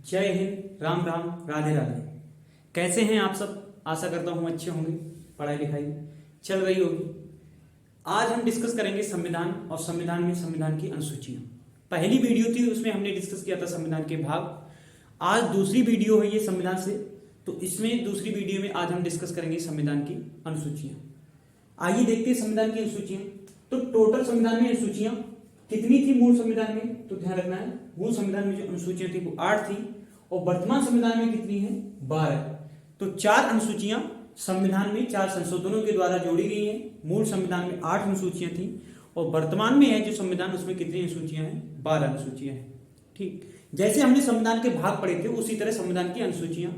जय हिंद, राम राम, राधे राधे। कैसे हैं आप सब? आशा करता हूं अच्छे होंगे। पढ़ाई लिखाई चल रही होगी। आज हम डिस्कस करेंगे संविधान और संविधान में संविधान की अनुसूचियां। पहली वीडियो थी उसमें हमने डिस्कस किया था संविधान के भाग। आज दूसरी वीडियो है ये संविधान से, तो इसमें दूसरी वीडियो में आज हम डिस्कस करेंगे संविधान की अनुसूचियां। आइए देखते हैं संविधान की अनुसूचियां। तो टोटल संविधान में अनुसूचियां कितनी थी मूल संविधान में? तो ध्यान रखना है, मूल संविधान में जो अनुसूचियां थी वो 8 थी और वर्तमान संविधान में कितनी है? 12। तो 4 अनुसूचियां संविधान में 4 संशोधनों के द्वारा जोड़ी गई हैं। मूल संविधान में 8 अनुसूचियां थी और वर्तमान में है जो संविधान उसमें कितनी अनुसूचियां हैं? 12 अनुसूचियां हैं। ठीक, जैसे हमने संविधान के भाग पढ़े थे उसी तरह संविधान की अनुसूचियां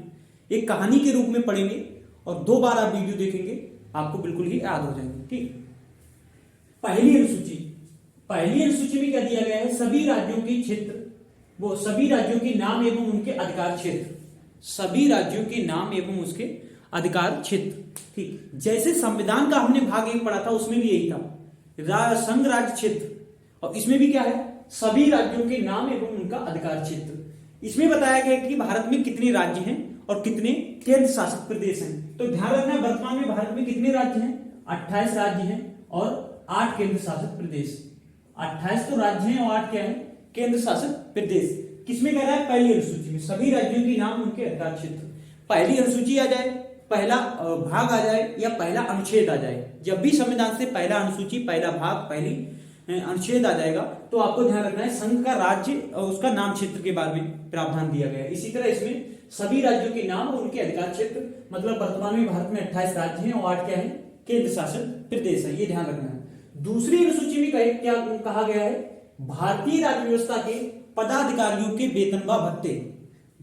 एक कहानी के रूप में पढ़ेंगे और 2 बार आप वीडियो देखेंगे, आपको बिल्कुल ही याद हो जाएंगे। ठीक, पहली अनुसूची में क्या दिया गया है? सभी राज्यों के क्षेत्र, वो सभी राज्यों के नाम एवं उनके अधिकार क्षेत्र, सभी राज्यों के नाम एवं उसके अधिकार क्षेत्र। ठीक, जैसे संविधान का हमने भाग 1 पढ़ा था उसमें भी यही था, संघ राज्य क्षेत्र, और इसमें भी क्या है? सभी राज्यों के नाम एवं उनका अधिकार क्षेत्र। इसमें बताया गया कि भारत में कितने राज्य हैं और कितने केंद्र शासित प्रदेश हैं। तो ध्यान रखना, वर्तमान में भारत में कितने राज्य हैं? 28 राज्य हैं और 8 केंद्र शासित प्रदेश। 28 तो राज्य हैं और 8 क्या है? केंद्र शासित प्रदेश। किसमें कह रहा है? पहली अनुसूची में सभी राज्यों के नाम उनके अधिकार क्षेत्र। पहली अनुसूची आ जाए, पहला भाग आ जाए या पहला अनुच्छेद आ जाए, जब भी संविधान से पहला अनुसूची, पहला भाग, पहली अनुच्छेद आ जाएगा तो आपको ध्यान रखना है संघ का राज्य और उसका नाम क्षेत्र के बारे में प्रावधान दिया गया है। इसी तरह इसमें सभी राज्यों के नाम और उनके अधिकार क्षेत्र, मतलब वर्तमान में भारत में 28 राज्य हैं और 8 क्या है? केंद्र शासित प्रदेश है। ये ध्यान रखना है। दूसरी अनुसूची में क्या कहा गया है? भारतीय राज्य व्यवस्था के पदाधिकारियों के वेतन व भत्ते।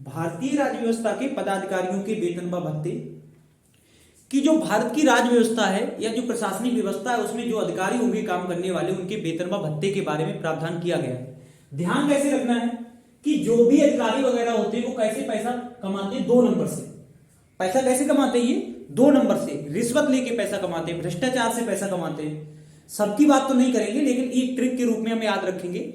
भारतीय राज्य व्यवस्था के पदाधिकारियों के वेतन व भत्ते कि जो भारत की राज्य व्यवस्था है या जो प्रशासनिक व्यवस्था है उसमें जो अधिकारी होंगे, काम करने वाले, उनके वेतन व भत्ते के बारे में प्रावधान किया गया है। ध्यान कैसे रखना है कि जो भी अधिकारी वगैरह होते हैं वो कैसे पैसा कमाते हैं? 2 नंबर से। पैसा कैसे कमाते हैं? ये 2 नंबर से, रिश्वत लेके पैसा कमाते हैं, भ्रष्टाचार से पैसा कमाते हैं। सबकी बात तो नहीं करेंगे लेकिन एक ट्रिक के रूप में हम याद रखेंगे।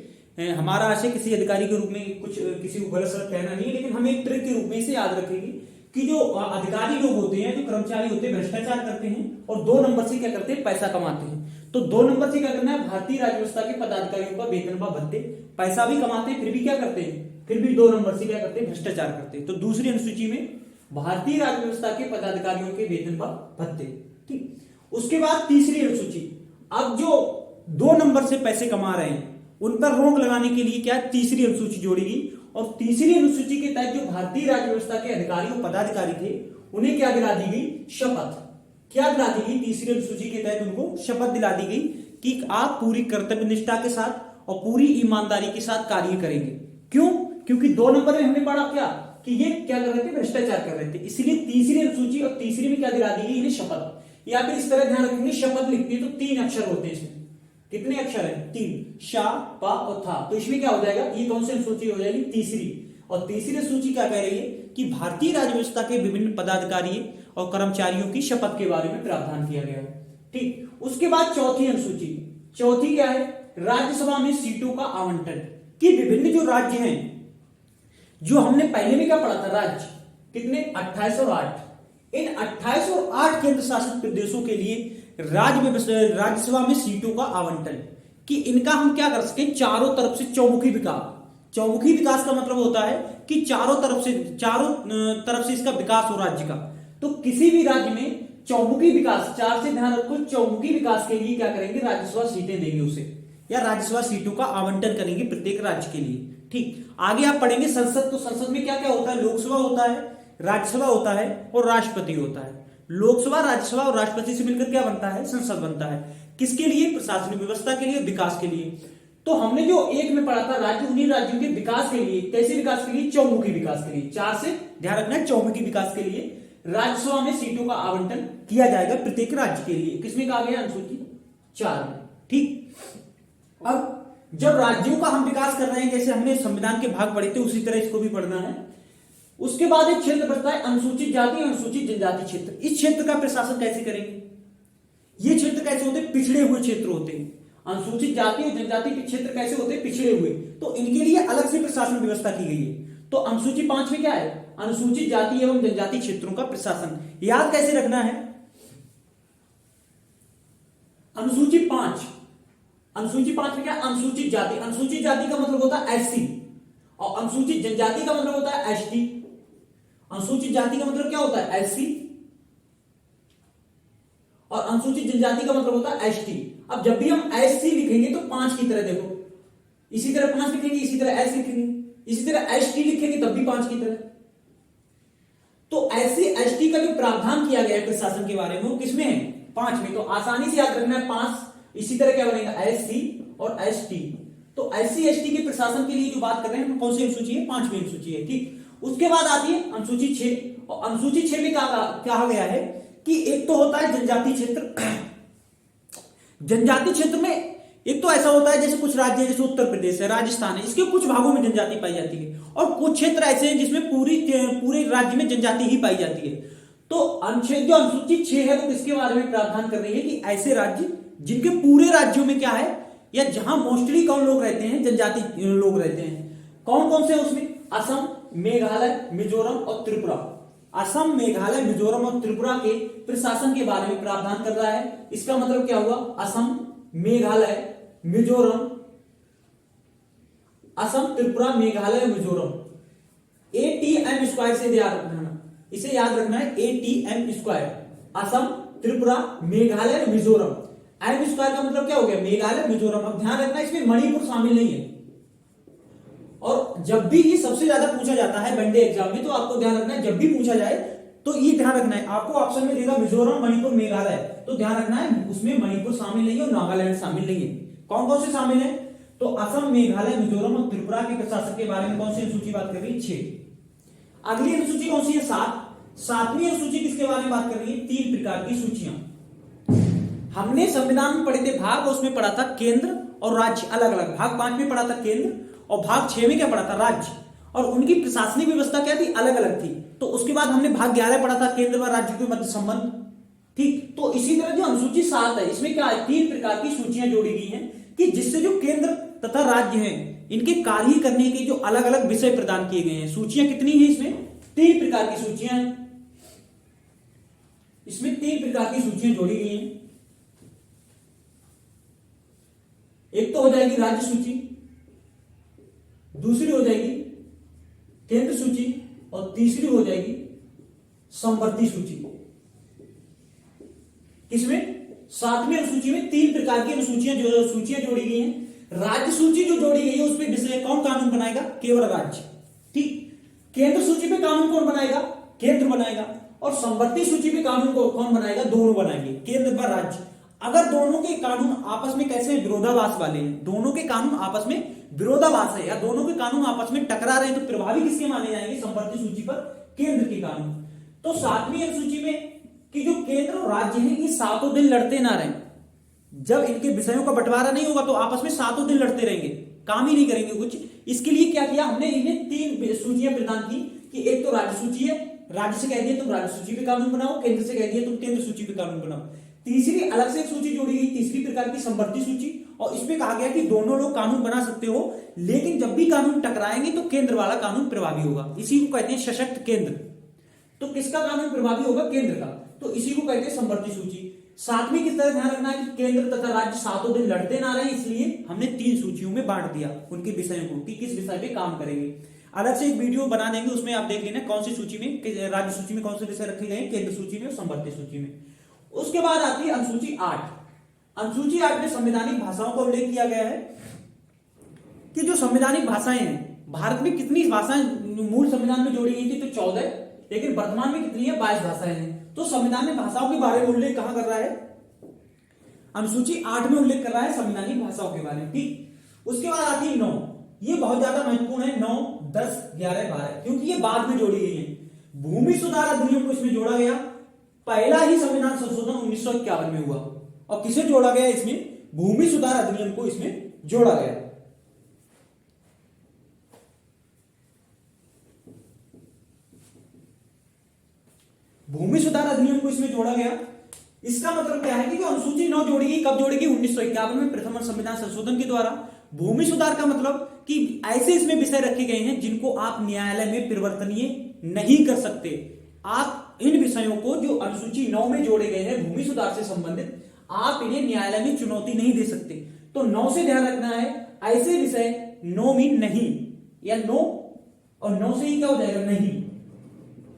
हमारा आशय किसी अधिकारी के रूप में कुछ किसी को गलत सलत कहना नहीं है, लेकिन हम एक ट्रिक के रूप में इसे याद रखेंगे कि जो अधिकारी लोग होते हैं, जो कर्मचारी होते हैं, भ्रष्टाचार करते हैं और 2 नंबर से क्या करते हैं? पैसा कमाते हैं। तो 2 नंबर से क्या करना है? भारतीय राज्य व्यवस्था के पदाधिकारियों का वेतन व भत्ते। पैसा भी कमाते हैं फिर भी क्या करते हैं? फिर भी 2 नंबर से क्या करते हैं? भ्रष्टाचार करते हैं। तो दूसरी अनुसूची में भारतीय राज्य व्यवस्था के पदाधिकारियों के वेतन व भत्ते। ठीक, उसके बाद तीसरी अनुसूची, अब जो 2 नंबर से पैसे कमा रहे हैं उन पर रोक लगाने के लिए क्या तीसरी अनुसूची जोड़ी गई। और तीसरी अनुसूची के तहत जो भारतीय राज्य व्यवस्था के अधिकारी और पदाधिकारी थे उन्हें क्या दिला दी गई? शपथ। क्या दिला दी गई? तीसरी अनुसूची के तहत उनको शपथ दिला दी गई कि आप पूरी कर्तव्य निष्ठा के साथ और पूरी ईमानदारी के साथ कार्य करेंगे। क्यों? क्योंकि 2 नंबर में हमने पढ़ा क्या कि ये क्या कर रहे थे? भ्रष्टाचार कर रहे थे। इसलिए तीसरी अनुसूची और तीसरी में क्या दिला दी गई? इन्हें शपथ। या फिर इस तरह ध्यान रखेंगे, शपथ लिखती है तो 3 अक्षर होते हैं इसमें। कितने अक्षर हैं? 3, शा, पा और था। तो इसमें क्या हो जाएगा? ये कौन सी अनुसूची हो जाएगी? तीसरी। और तीसरी सूची क्या कह रही है कि भारतीय राज्य व्यवस्था के विभिन्न पदाधिकारी और कर्मचारियों की शपथ के बारे में प्रावधान किया गया है। ठीक, उसके बाद चौथी अनुसूची। चौथी क्या है? राज्यसभा में सीटों का आवंटन। कि विभिन्न जो राज्य हैं, जो हमने पहले में क्या पढ़ा था? राज्य कितने? 28 और 8। इन 28 और 8 केंद्र शासित प्रदेशों के लिए राज्यसभा में सीटों का आवंटन, कि इनका हम क्या कर सके? चारों तरफ से चौमुखी विकास। चौमुखी विकास का मतलब होता है कि चारों तरफ से इसका विकास हो राज्य का। तो किसी भी राज्य में चौमुखी विकास, 4 से ध्यान रखो, चौमुखी विकास के लिए क्या करेंगे? राज्यसभा सीटें देंगे उसे, या राज्यसभा सीटों का आवंटन करेंगे प्रत्येक राज्य के लिए। ठीक, आगे आप पढ़ेंगे संसद। तो संसद में क्या क्या होता है? लोकसभा होता है, राज्यसभा होता है और राष्ट्रपति होता है। लोकसभा, राज्यसभा और राष्ट्रपति से मिलकर क्या बनता है? संसद बनता है। किसके लिए? प्रशासनिक व्यवस्था के लिए, विकास के लिए। तो हमने जो 1 में पढ़ा था राज्य, उन्हीं राज्यों के विकास के लिए। कैसे विकास के लिए? चौमुखी विकास के लिए। 4 से ध्यान रखना है, चौमुखी विकास के लिए राज्यसभा में सीटों का आवंटन किया जाएगा प्रत्येक राज्य के लिए। किसमें कहा गया? अनुसूची 4 में। ठीक, अब जब राज्यों का हम विकास कर रहे हैं, जैसे हमने संविधान के भाग पढ़े थे उसी तरह इसको भी पढ़ना है। उसके बाद एक क्षेत्र बचता है अनुसूचित जाति, अनुसूचित जनजाति क्षेत्र। इस क्षेत्र का प्रशासन कैसे करेंगे? ये क्षेत्र कैसे होते हैं? पिछड़े हुए क्षेत्र होते हैं। अनुसूचित जाति और जनजाति के क्षेत्र कैसे होते हैं? पिछड़े हुए। तो इनके लिए अलग से प्रशासन व्यवस्था की गई है। तो अनुसूची 5 में क्या है, अनुसूचित जाति एवं जनजाति क्षेत्रों का प्रशासन। याद कैसे रखना है, अनुसूची 5 में क्या, अनुसूचित जाति, अनुसूचित जाति का मतलब होता है एससी, और अनुसूचित जनजाति का मतलब होता है एसटी। अनुसूचित जाति का मतलब क्या होता है, एससी, और अनुसूचित जनजाति का मतलब होता है एसटी। अब जब भी हम एससी लिखेंगे तो 5 की तरह देखो, इसी तरह 5 लिखेंगे, इसी तरह एस लिखेंगे, इसी तरह एसटी लिखेंगे तब भी 5 की तरह। तो एससी एसटी का जो प्रावधान किया गया है प्रशासन के बारे में वो किसमें है, 5 में। तो आसानी से याद रखना है 5, इसी तरह क्या बनेगा, एससी और एसटी। तो एससी एसटी के प्रशासन के लिए जो बात कर रहे हैं कौन सी अनुसूची है, 5वीं अनुसूची है, ठीक। उसके बाद आती है अनुसूची 6, और अनुसूची 6 में कहा गया है कि एक तो होता है जनजाति क्षेत्र। जनजाति क्षेत्र में एक तो ऐसा होता है जैसे कुछ राज्य जैसे उत्तर प्रदेश है, राजस्थान है, इसके कुछ भागों में जनजाति पाई जाती है, और कुछ क्षेत्र ऐसे हैं जिसमें पूरे राज्य में जनजाति ही पाई जाती है। तो अनुच्छेद जो अनुसूची 6 है वो किसके बारे में प्रावधान कर रही है कि ऐसे राज्य जिनके पूरे राज्यों में क्या है, या जहां मोस्टली कौन लोग रहते हैं, जनजाति लोग रहते हैं। कौन कौन से उसमें, असम, मेघालय, मिजोरम और त्रिपुरा। असम, मेघालय, मिजोरम और त्रिपुरा के प्रशासन के बारे में प्रावधान कर रहा है। इसका मतलब क्या हुआ, असम, मेघालय, मिजोरम, असम, त्रिपुरा, मेघालय, मिजोरम, ATM स्क्वायर से याद रखना, इसे याद रखना है, ATM square, Assam, Tripura, Meghalaya, Mizoram. M square का मतलब क्या हो गया, मेघालय, मिजोरम। अब ध्यान रखना इसमें मणिपुर शामिल नहीं है, और जब भी ये सबसे ज्यादा पूछा जाता है वनडे एग्जाम में, तो आपको ध्यान रखना है, जब भी पूछा जाए तो ये ध्यान रखना है, आपको ऑप्शन में देगा मिजोरम, मणिपुर, मेघालय, तो ध्यान रखना है उसमें मणिपुर शामिल नहीं है और नागालैंड शामिल नहीं है। कौन कौन से शामिल है, तो असम, मेघालय, मिजोरम और त्रिपुरा के प्रशासक के बारे में कौन सी अनुसूची बात कर रही है, 6। अगली अनुसूची कौन सी है, 7। 7वीं अनुसूची किसके बारे में बात कर रही है, 3 प्रकार की सूचियां। हमने संविधान में पढ़े थे भाग, उसमें पढ़ा था केंद्र और राज्य अलग अलग। भाग 5 में पढ़ा था केंद्र, और भाग 6 में क्या पढ़ा था, राज्य, और उनकी प्रशासनिक व्यवस्था क्या थी, अलग अलग थी। तो उसके बाद हमने भाग 11 पढ़ा था केंद्र व राज्य के मध्य संबंध, ठीक। तो इसी तरह जो अनुसूची 7 है, इसमें क्या है, 3 प्रकार की सूचियां जोड़ी गई हैं कि जिससे जो केंद्र तथा राज्य हैं इनके कार्य करने के जो अलग अलग विषय प्रदान किए गए हैं। सूचियां कितनी है इसमें, 3 प्रकार की सूचियां हैं, इसमें 3 प्रकार की सूचियां जोड़ी गई हैं। एक तो हो जाएगी राज्य सूची, दूसरी हो जाएगी केंद्र सूची, और तीसरी हो जाएगी समवर्ती सूची। किसमें, 7वीं अनुसूची में 3 प्रकार की सूचियां जोड़ी गई हैं। राज्य सूची जो जोड़ी गई है उस पर विषय कौन कानून बनाएगा, केवल राज्य, ठीक। केंद्र सूची पे कानून कौन बनाएगा, केंद्र बनाएगा, और समवर्ती सूची पे कानून को कौन बनाएगा, दोनों बनाएंगे, केंद्र व राज्य। अगर दोनों के कानून आपस में कैसे विरोधाभास वाले हैं, दोनों के कानून आपस में विरोधाभास है, या दोनों के कानून आपस में टकरा रहे हैं, तो प्रभावी किसके माने जाएंगे, समवर्ती सूची पर केंद्र के कानून। तो 7वीं अनुसूची में कि जो केंद्र और राज्य है ये सातों दिन लड़ते ना रहें, जब इनके विषयों का बंटवारा नहीं होगा तो आपस में सातों दिन लड़ते रहेंगे, काम ही नहीं करेंगे कुछ। इसके लिए क्या किया हमने, इन्हें 3 सूचियां प्रदान की कि एक तो राज्य सूची है, राज्य से कह दिया तुम राज्य सूची पे कानून बनाओ, केंद्र से कह दिया तुम केंद्र सूची पे कानून बनाओ। तीसरी अलग से एक सूची जोड़ी गई, तीसरी प्रकार की समवर्ती सूची, और इसमें कहा गया कि दोनों लोग कानून बना सकते हो, लेकिन जब भी कानून टकराएंगे तो केंद्र वाला कानून प्रभावी होगा। इसी को कहते हैं सशक्त केंद्र। तो किसका कानून प्रभावी होगा, केंद्र का, तो इसी को कहते हैं समवर्ती सूची। 7वीं किस तरह ध्यान रखना है कि केंद्र तथा राज्य सातों दिन लड़ते ना रहे, इसलिए हमने 3 सूचियों में बांट दिया उनके विषयों को कि किस विषय पे काम करेंगे। अलग से एक वीडियो बना देंगे, उसमें आप देख लेना कौन सी सूची में, राज्य सूची में कौन से विषय रखे गए, केंद्र सूची में और समवर्ती सूची में। उसके बाद आती है अनुसूची 8। अनुसूची 8 में संवैधानिक भाषाओं का उल्लेख किया गया है कि जो संवैधानिक भाषाएं हैं, भारत में कितनी भाषाएं मूल संविधान में जोड़ी गई थी, तो 14, लेकिन वर्तमान में कितनी है, 22 भाषाएं हैं। तो संविधान में भाषाओं के बारे में उल्लेख कहां कर रहा है, अनुसूची 8 में उल्लेख कर रहा है संवैधानिक भाषाओं के बारे में, ठीक। उसके बाद आती है 9, ये बहुत ज्यादा महत्वपूर्ण है, 9, 10, 11, 12, क्योंकि ये बाद में जोड़ी गई है। भूमि सुधार अधिनियम को इसमें जोड़ा गया, पहला ही संविधान संशोधन 1951 में हुआ, और किसे जोड़ा गया इसमें, भूमि सुधार अधिनियम को इसमें जोड़ा गया। भूमि सुधार अधिनियम को इसमें जोड़ा गया। इसका मतलब क्या है कि जो अनुसूची 9 जोड़ी गई, कब जोड़ी गई, 1951 में प्रथम संविधान संशोधन के द्वारा। भूमि सुधार का मतलब कि ऐसे इसमें विषय रखे गए हैं जिनको आप न्यायालय में परिवर्तनीय नहीं कर सकते। आप इन विषयों को जो अनुसूची 9 में जोड़े गए हैं भूमि सुधार से संबंधित, आप इन्हें न्यायालय में चुनौती नहीं दे सकते। तो 9 से ध्यान रखना है, ऐसे विषय नो मीन नहीं, या नो और नो से ही क्या हो जाएगा नहीं,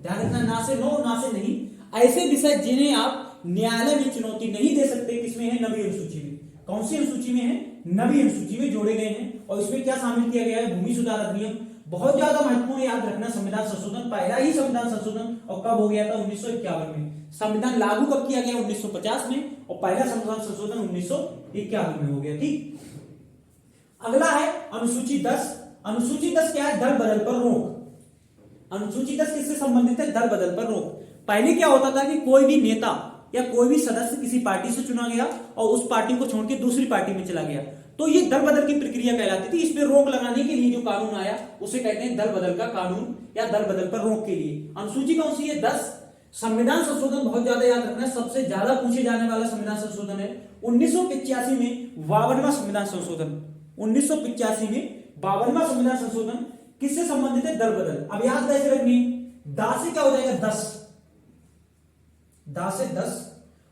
ध्यान रखना, ना से नो ना से नहीं, ऐसे विषय जिन्हें आप न्यायालय में चुनौती नहीं दे सकते, किसमें है, नवी अनुसूची में। कौन सी अनुसूची में है, नवी अनुसूची में जोड़े गए हैं। और इसमें क्या शामिल किया गया है, भूमि सुधार अधिनियम। बहुत ज्यादा महत्वपूर्ण, याद रखना, संविधान संशोधन, पहला ही संविधान संशोधन, और कब हो गया था, 1951 में। संविधान लागू कब किया गया, 1950 में, और पहला संविधान संशोधन 1951 में हो गया। ठीक, अगला है अनुसूची 10। अनुसूची 10 क्या है, दल बदल पर रोक। अनुसूची 10 किससे संबंधित है, दल बदल पर रोक। पहले क्या होता था कि कोई भी नेता या कोई भी सदस्य किसी पार्टी से चुना गया और उस पार्टी को छोड़ के दूसरी पार्टी में चला गया, तो ये दल बदल की प्रक्रिया कहलाती थी। इस पे रोक लगाने के लिए जो कानून आया उसे कहते हैं दल बदल का कानून, या दल बदल पर रोक के लिए। अनुसूची कौन सी है, 10। संविधान संशोधन बहुत ज्यादा याद रखना, सबसे ज्यादा पूछे जाने वाला संविधान संशोधन है 1985 में 52वां संविधान संशोधन। 1985 में 52वां संविधान संशोधन किससे संबंधित है, दल बदल। अब याद कैसे रखनी, दा से क्या हो जाएगा, 10, दा से 10,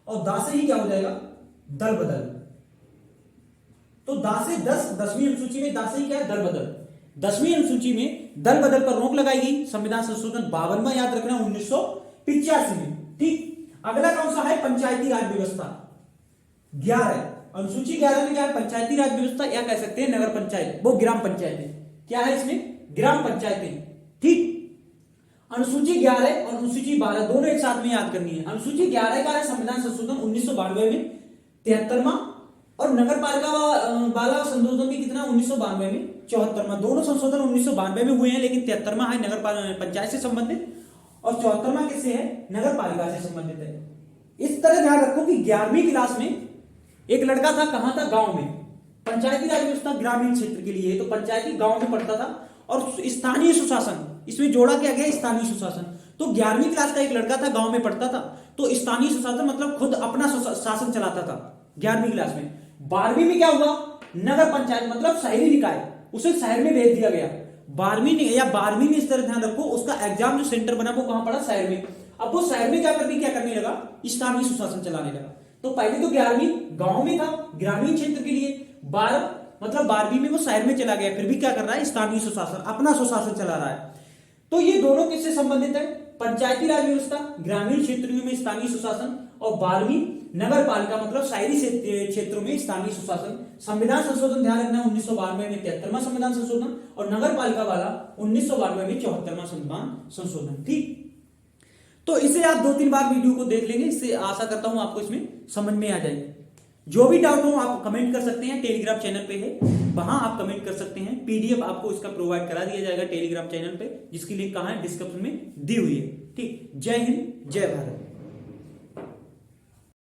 और दा से ही क्या हो जाएगा, दल बदल। तो दा से 10, 10वीं अनुसूची में दा से ही क्या है, दल बदल। 10वीं अनुसूची में दल बदल पर रोक लगाई गई, संविधान संशोधन 52वां, याद रखना, 1985 में। ठीक, अगला कौन सा है, पंचायती राज व्यवस्था 11। अनुसूची 11 में क्या है, पंचायती राज व्यवस्था, या कह सकते हैं नगर पंचायत, वो ग्राम पंचायतें। क्या है इसमें, ग्राम पंचायतें। ठीक, अनुसूची 11 और अनुसूची 12 दोनों एक साथ में याद करनी है। अनुसूची 11 का है संविधान संशोधन 1992 में 73वां, और नगर पालिका वाला संशोधन भी कितना, 1992 में 74वां। दोनों संशोधन 1992 में हुए हैं, लेकिन 73वां है नगर पंचायत से संबंधित, और 74वां किससे है, नगर पालिका से संबंधित है। इस तरह ध्यान रखो कि 11वीं क्लास में एक लड़का था, कहां था, गांव में। पंचायती राज व्यवस्था ग्रामीण क्षेत्र के लिए, तो पंचायती गांव में पढ़ता था, और स्थानीय सुशासन इसमें जोड़ा क्या गया, स्थानीय सुशासन। तो 11वीं क्लास का एक लड़का था, गांव में पढ़ता था, तो स्थानीय सुशासन मतलब खुद अपना शासन चलाता था 11वीं क्लास में। 12वीं में क्या हुआ, नगर पंचायत मतलब शहरी निकाय, उसे शहर में भेज दिया गया। 12वीं में इस तरह ध्यान रखो, उसका एग्जाम जो सेंटर बना वो कहां पड़ा, शहर में। अब वो शहर में क्या करने लगा, स्थानीय सुशासन चलाने लगा। तो पहले तो 11वीं गांव में था, ग्रामीण क्षेत्र के लिए, 12वीं में वो शहर में चला गया, फिर भी क्या कर रहा है, स्थानीय सुशासन, अपना सुशासन चला रहा है। तो ये दोनों किससे संबंधित है, पंचायती राज व्यवस्था, ग्रामीण क्षेत्रों में स्थानीय सुशासन, और 12वीं नगर पालिका मतलब शहरी क्षेत्रों में स्थानीय सुशासन। संविधान संशोधन ध्यान रखना, 1992 में 73वां संविधान संशोधन, और नगर पालिका वाला 1992 में 74वां संविधान संशोधन। ठीक, तो इसे आप 2-3 बार वीडियो को देख लेंगे, इससे आशा करता हूं आपको इसमें समझ में आ जाएगी। जो भी डाउट हो आप कमेंट कर सकते हैं, टेलीग्राम चैनल पे है, वहां आप कमेंट कर सकते हैं। पीडीएफ आपको इसका प्रोवाइड करा दिया जाएगा टेलीग्राम चैनल पे, जिसकी लिंक कहां है, डिस्क्रिप्शन में दी हुई है। ठीक, जय हिंद, जय भारत।